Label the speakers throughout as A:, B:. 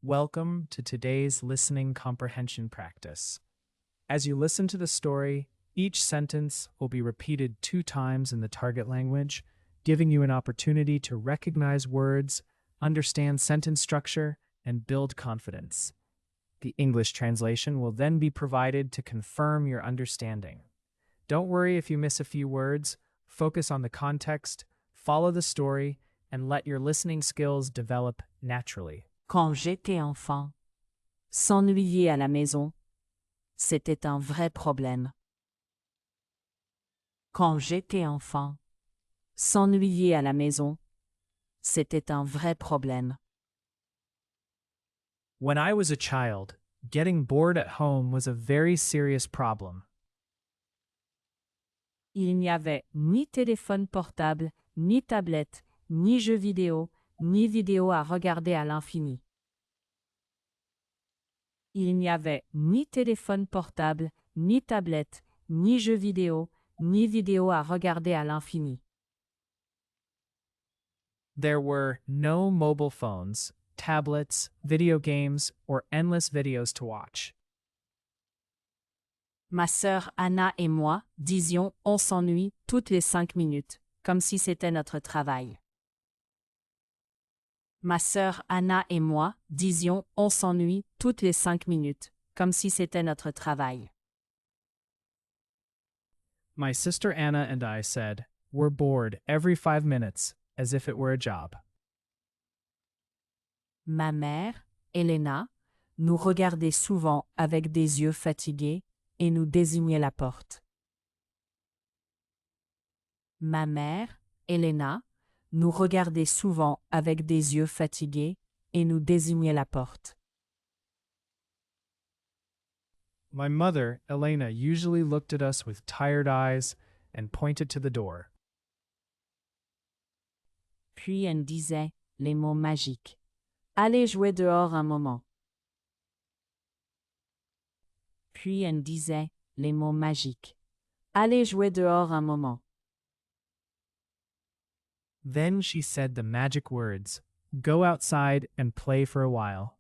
A: Welcome to today's listening comprehension practice. As you listen to the story, each sentence will be repeated 2 times in the target language, giving you an opportunity to recognize words, understand sentence structure, and build confidence. The English translation will then be provided to confirm your understanding. Don't worry if you miss a few words. Focus on the context, follow the story, and let your listening skills develop naturally.
B: Quand j'étais enfant, s'ennuyer à la maison, c'était un vrai problème. Quand j'étais enfant, s'ennuyer à la maison, c'était un vrai problème.
A: When I was a child, getting bored at home was a very serious problem.
B: Il n'y avait ni téléphone portable, ni tablette, ni jeux vidéo à regarder à l'infini. Il n'y avait ni téléphone portable, ni tablette, ni jeux vidéo à regarder à l'infini.
A: There were no mobile phones, tablets, video games, or endless videos to watch.
B: Ma sœur Anna et moi disions « on s'ennuie toutes les 5 minutes », comme si c'était notre travail. Ma sœur Anna et moi disions « on s'ennuie toutes les 5 minutes », comme si c'était notre travail.
A: My sister Anna and I said, "We're bored every 5 minutes," as if it were a job.
B: Ma mère, Elena, nous regardait souvent avec des yeux fatigués et nous désignait la porte. Ma mère, Elena, nous regardait souvent avec des yeux fatigués et nous désignait la porte.
A: My mother, Elena, usually looked at us with tired eyes and pointed to the door.
B: Puis elle disait les mots magiques. Allez jouer dehors un moment. Puis elle disait les mots magiques. Allez jouer dehors un moment.
A: Then she said the magic words, "Go outside and play for a while."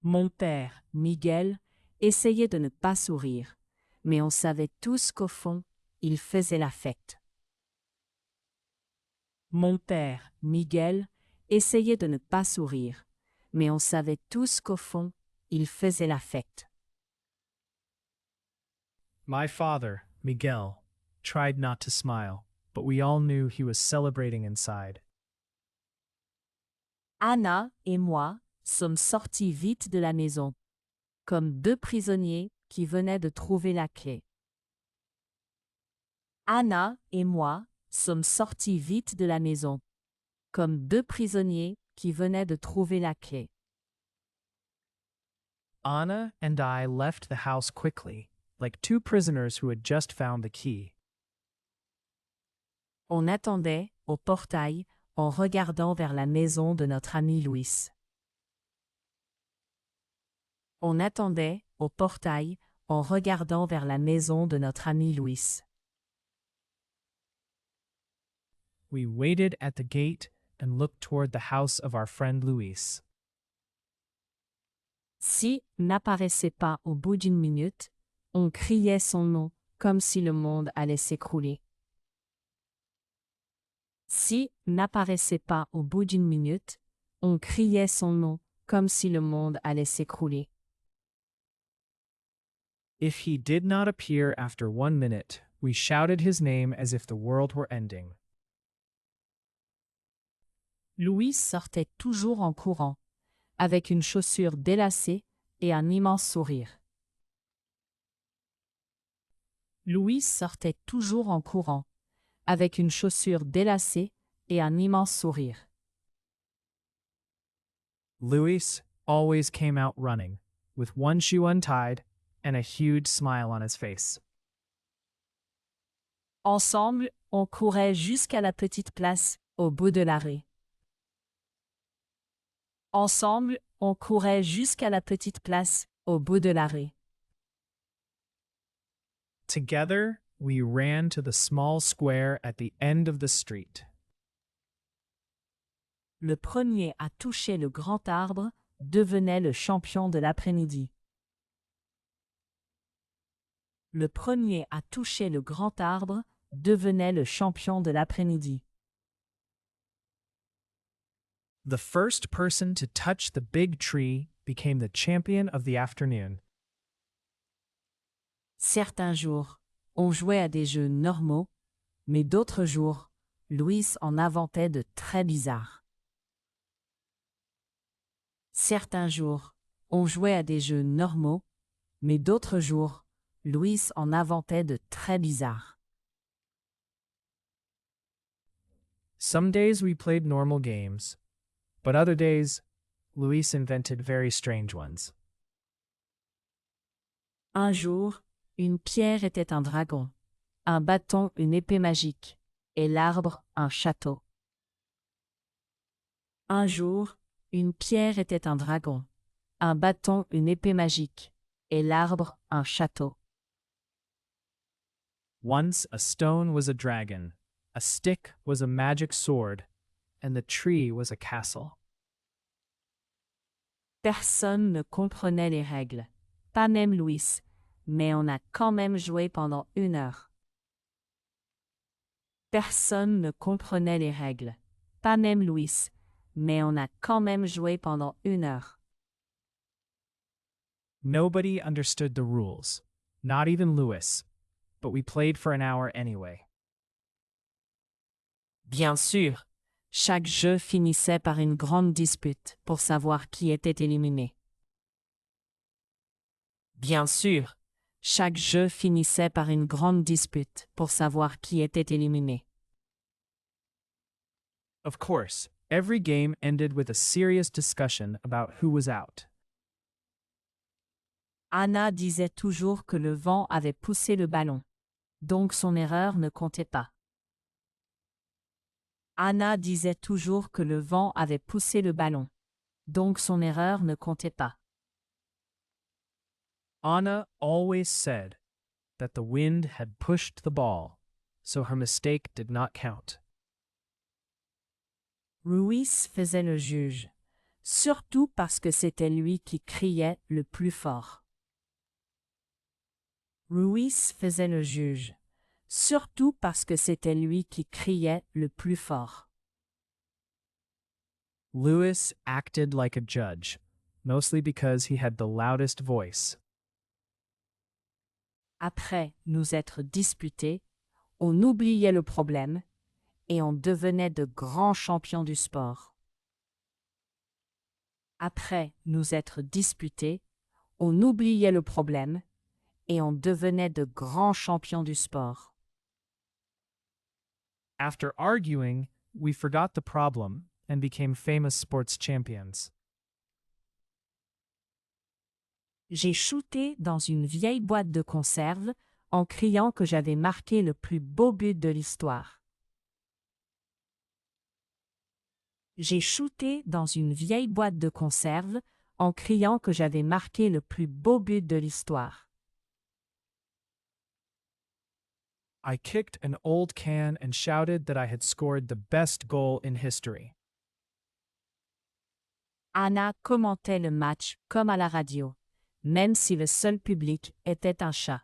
B: Mon père, Miguel, essayait de ne pas sourire, mais on savait tous qu'au fond, il faisait la fête. Mon père, Miguel, essayait de ne pas sourire, mais on savait tous qu'au fond, il faisait la fête.
A: My father, Miguel, tried not to smile, but we all knew he was celebrating inside.
B: Anna et moi sommes sortis vite de la maison, comme 2 prisonniers qui venaient de trouver la clé. Anna et moi sommes sortis vite de la maison, comme 2 prisonniers qui venaient de trouver la clé.
A: Anna and I left the house quickly, like 2 prisoners who had just found the key.
B: On attendait, au portail, en regardant vers la maison de notre ami Louis. On attendait, au portail, en regardant vers la maison de notre ami Louis.
A: We waited at the gate and looked toward the house of our friend Luis.
B: Si n'apparaissait pas au bout d'une minute, on criait son nom comme si le monde allait s'écrouler. Si n'apparaissait pas au bout d'une minute, on criait son nom comme si le monde allait s'écrouler.
A: If he did not appear after 1 minute, we shouted his name as if the world were ending.
B: Louis sortait toujours en courant, avec une chaussure délacée et un immense sourire. Louis sortait toujours en courant, avec une chaussure délacée et un immense sourire.
A: Luis always came out running, with one shoe untied and a huge smile on his face.
B: Ensemble, on courait jusqu'à la petite place, au bout de l'arrêt. Ensemble, on courait jusqu'à la petite place, au bout de l'arrêt.
A: Together, we ran to the small square at the end of the street.
B: Le premier à toucher le grand arbre devenait le champion de l'après-midi. Le premier à toucher le grand arbre devenait le champion de l'après-midi.
A: The first person to touch the big tree became the champion of the afternoon.
B: Certains jours, on jouait à des jeux normaux, mais d'autres jours, Louis en inventait de très bizarres. Certains jours, on jouait à des jeux normaux, mais d'autres jours, Louis en inventait de très bizarres.
A: Some days we played normal games, but other days, Luis invented very strange ones.
B: Un jour, une pierre était un dragon, un bâton une épée magique, et l'arbre un château. Un jour, une pierre était un dragon, un bâton une épée magique, et l'arbre un château.
A: Once a stone was a dragon, a stick was a magic sword, and the tree was a castle.
B: Personne ne comprenait les règles, pas même Louis, mais on a quand même joué pendant 1 heure. Personne ne comprenait les règles, pas même Louis, mais on a quand même joué pendant 1 heure.
A: Nobody understood the rules, not even Louis, but we played for an hour anyway.
B: Bien sûr, chaque jeu finissait par une grande dispute pour savoir qui était éliminé. Bien sûr, chaque jeu finissait par une grande dispute pour savoir qui était éliminé.
A: Of course, every game ended with a serious discussion about who was out.
B: Anna disait toujours que le vent avait poussé le ballon, donc son erreur ne comptait pas. Anna disait toujours que le vent avait poussé le ballon, donc son erreur ne comptait pas.
A: Anna always said that the wind had pushed the ball, so her mistake did not count.
B: Louis faisait le juge, surtout parce que c'était lui qui criait le plus fort. Louis faisait le juge, surtout parce que c'était lui qui criait le plus fort.
A: Louis acted like a judge, mostly because he had the loudest voice.
B: Après nous être disputés, on oubliait le problème et on devenait de grands champions du sport. Après nous être disputés, on oubliait le problème et on devenait de grands champions du sport.
A: After arguing, we forgot the problem and became famous sports champions.
B: J'ai shooté dans une vieille boîte de conserve en criant que j'avais marqué le plus beau but de l'histoire. J'ai shooté dans une vieille boîte de conserve en criant que j'avais marqué le plus beau but de l'histoire.
A: I kicked an old can and shouted that I had scored the best goal in history.
B: Anna commentait le match comme à la radio, même si le seul public était un chat.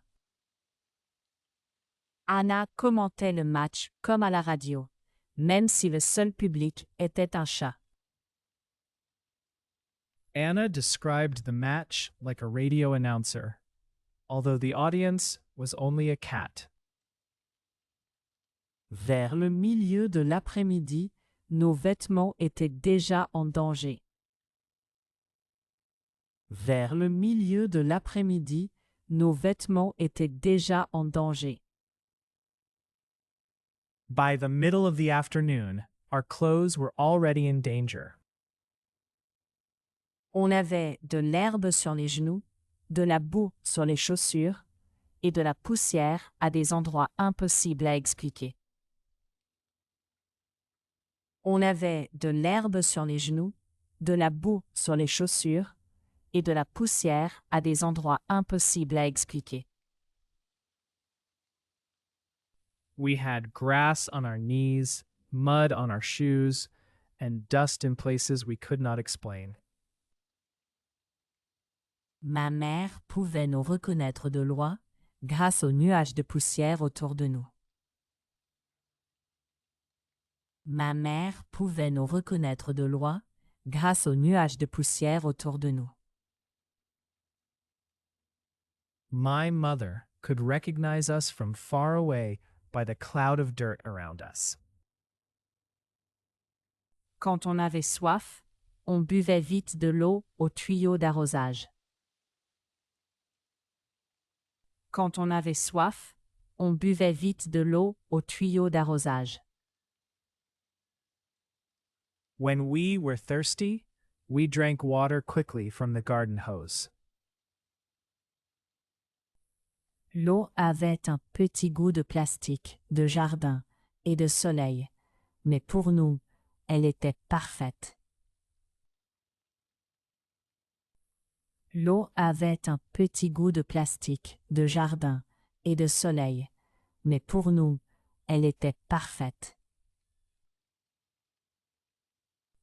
B: Anna commentait le match comme à la radio, même si le seul public était un chat.
A: Anna described the match like a radio announcer, although the audience was only a cat.
B: Vers le milieu de l'après-midi, nos vêtements étaient déjà en danger. Vers le milieu de l'après-midi, nos vêtements étaient déjà en danger.
A: By the middle of the afternoon, our clothes were already in danger.
B: On avait de l'herbe sur les genoux, de la boue sur les chaussures et de la poussière à des endroits impossibles à expliquer. On avait de l'herbe sur les genoux, de la boue sur les chaussures et de la poussière à des endroits impossibles à expliquer.
A: We had grass on our knees, mud on our shoes, and dust in places we could not explain.
B: Ma mère pouvait nous reconnaître de loin grâce aux nuages de poussière autour de nous. Ma mère pouvait nous reconnaître de loin grâce aux nuages de poussière autour de nous.
A: My mother could recognize us from far away by the cloud of dirt around us.
B: Quand on avait soif, on buvait vite de l'eau au tuyau d'arrosage. Quand on avait soif, on buvait vite de l'eau au tuyau d'arrosage.
A: When we were thirsty, we drank water quickly from the garden hose.
B: L'eau avait un petit goût de plastique, de jardin et de soleil, mais pour nous, elle était parfaite. L'eau avait un petit goût de plastique, de jardin et de soleil, mais pour nous, elle était parfaite.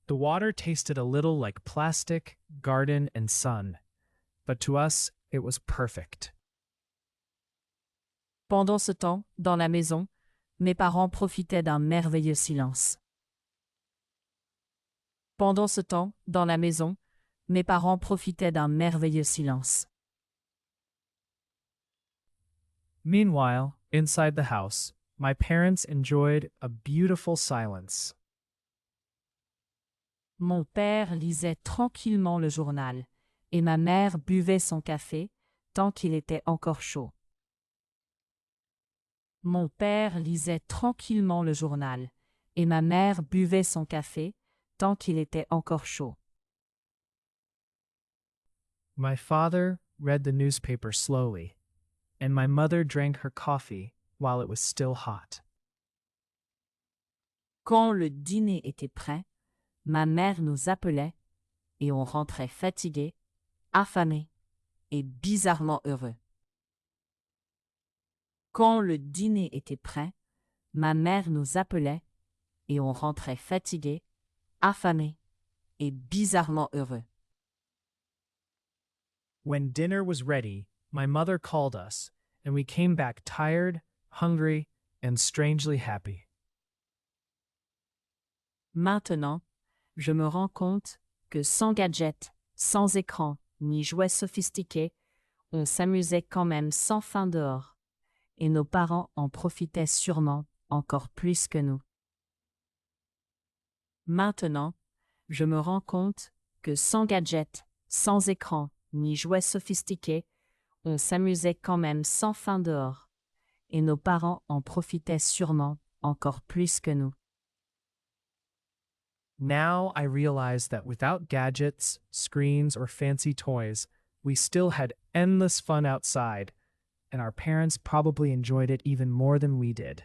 A: The water tasted a little like plastic, garden, and sun, but to us, it was perfect.
B: Pendant ce temps, dans la maison, mes parents profitaient d'un merveilleux silence. Pendant ce temps, dans la maison, mes parents profitaient d'un merveilleux silence.
A: Meanwhile, inside the house, my parents enjoyed a beautiful silence.
B: Mon père lisait tranquillement le journal et ma mère buvait son café tant qu'il était encore chaud. Mon père lisait tranquillement le journal et ma mère buvait son café tant qu'il était encore chaud.
A: My father read the newspaper slowly, and my mother drank her coffee while it was still hot.
B: Quand le dîner était prêt, ma mère nous appelait et on rentrait fatigué, affamé et bizarrement heureux. Quand le dîner était prêt, ma mère nous appelait et on rentrait fatigué, affamé et bizarrement heureux.
A: When dinner was ready, my mother called us, and we came back tired, hungry, and strangely happy.
B: Maintenant, je me rends compte que sans gadgets, sans écran, ni jouets sophistiqués, on s'amusait quand même sans fin dehors, et nos parents en profitaient sûrement encore plus que nous. Maintenant, je me rends compte que sans gadgets, sans écran, ni jouets sophistiqués, on s'amusait quand même sans fin dehors, et nos parents en profitaient sûrement encore plus que nous.
A: Now I realize that without gadgets, screens, or fancy toys, we still had endless fun outside, and our parents probably enjoyed it even more than we did.